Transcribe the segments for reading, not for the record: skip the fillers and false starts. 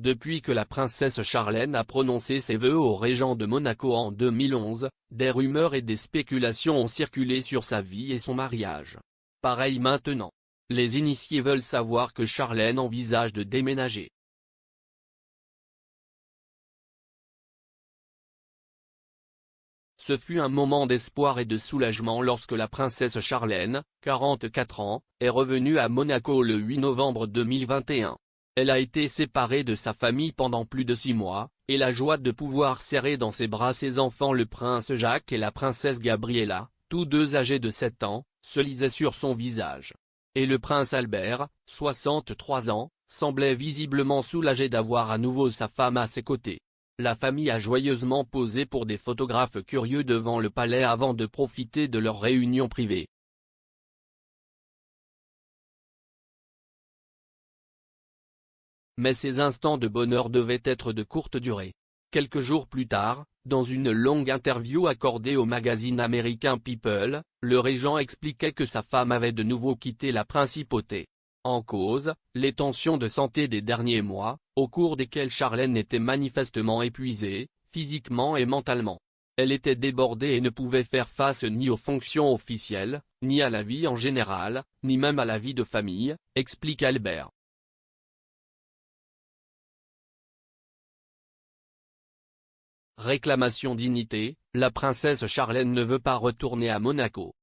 Depuis que la princesse Charlène a prononcé ses vœux au régent de Monaco en 2011, des rumeurs et des spéculations ont circulé sur sa vie et son mariage. Pareil maintenant. Les initiés veulent savoir que Charlène envisage de déménager. Ce fut un moment d'espoir et de soulagement lorsque la princesse Charlène, 44 ans, est revenue à Monaco le 8 novembre 2021. Elle a été séparée de sa famille pendant plus de 6 mois, et la joie de pouvoir serrer dans ses bras ses enfants le prince Jacques et la princesse Gabriella, tous deux âgés de 7 ans, se lisait sur son visage. Et le prince Albert, 63 ans, semblait visiblement soulagé d'avoir à nouveau sa femme à ses côtés. La famille a joyeusement posé pour des photographes curieux devant le palais avant de profiter de leur réunion privée. Mais ces instants de bonheur devaient être de courte durée. Quelques jours plus tard, dans une longue interview accordée au magazine américain People, le régent expliquait que sa femme avait de nouveau quitté la principauté. En cause, les tensions de santé des derniers mois, au cours desquelles Charlène était manifestement épuisée, physiquement et mentalement. Elle était débordée et ne pouvait faire face ni aux fonctions officielles, ni à la vie en général, ni même à la vie de famille, explique Albert. Réclamation dignité, la princesse Charlène ne veut pas retourner à Monaco.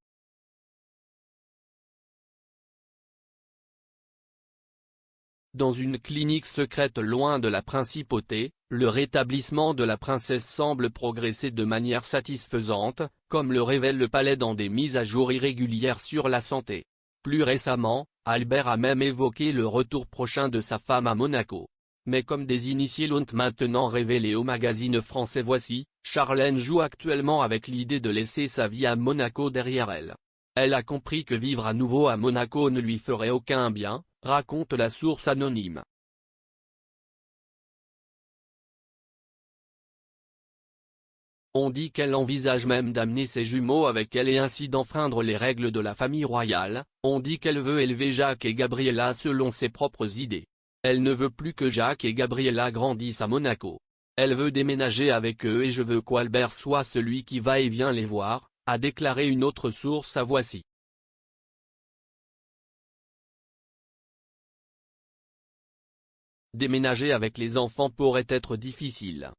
Dans une clinique secrète loin de la principauté, le rétablissement de la princesse semble progresser de manière satisfaisante, comme le révèle le palais dans des mises à jour irrégulières sur la santé. Plus récemment, Albert a même évoqué le retour prochain de sa femme à Monaco. Mais comme des initiés l'ont maintenant révélé au magazine français Voici, Charlène joue actuellement avec l'idée de laisser sa vie à Monaco derrière elle. Elle a compris que vivre à nouveau à Monaco ne lui ferait aucun bien, raconte la source anonyme. On dit qu'elle envisage même d'amener ses jumeaux avec elle et ainsi d'enfreindre les règles de la famille royale. On dit qu'elle veut élever Jacques et Gabriella selon ses propres idées. Elle ne veut plus que Jacques et Gabriella grandissent à Monaco. Elle veut déménager avec eux et je veux qu'Albert soit celui qui va et vient les voir, a déclaré une autre source à Voici. Déménager avec les enfants pourrait être difficile.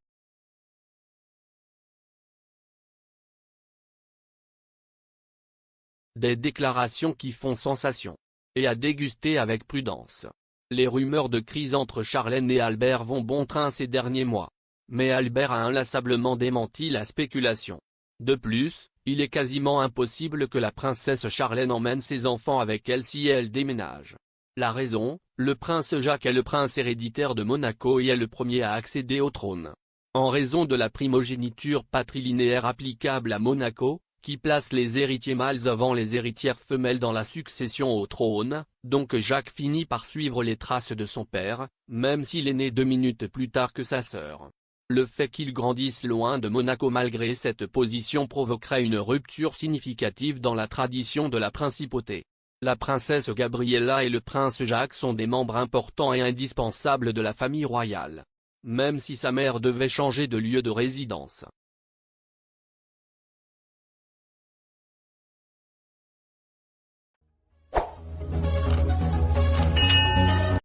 Des déclarations qui font sensation. Et à déguster avec prudence. Les rumeurs de crise entre Charlène et Albert vont bon train ces derniers mois. Mais Albert a inlassablement démenti la spéculation. De plus, il est quasiment impossible que la princesse Charlène emmène ses enfants avec elle si elle déménage. La raison, le prince Jacques est le prince héréditaire de Monaco et est le premier à accéder au trône. En raison de la primogéniture patrilinéaire applicable à Monaco, qui place les héritiers mâles avant les héritières femelles dans la succession au trône, donc Jacques finit par suivre les traces de son père, même s'il est né 2 minutes plus tard que sa sœur. Le fait qu'il grandisse loin de Monaco malgré cette position provoquerait une rupture significative dans la tradition de la principauté. La princesse Gabriella et le prince Jacques sont des membres importants et indispensables de la famille royale. Même si sa mère devait changer de lieu de résidence.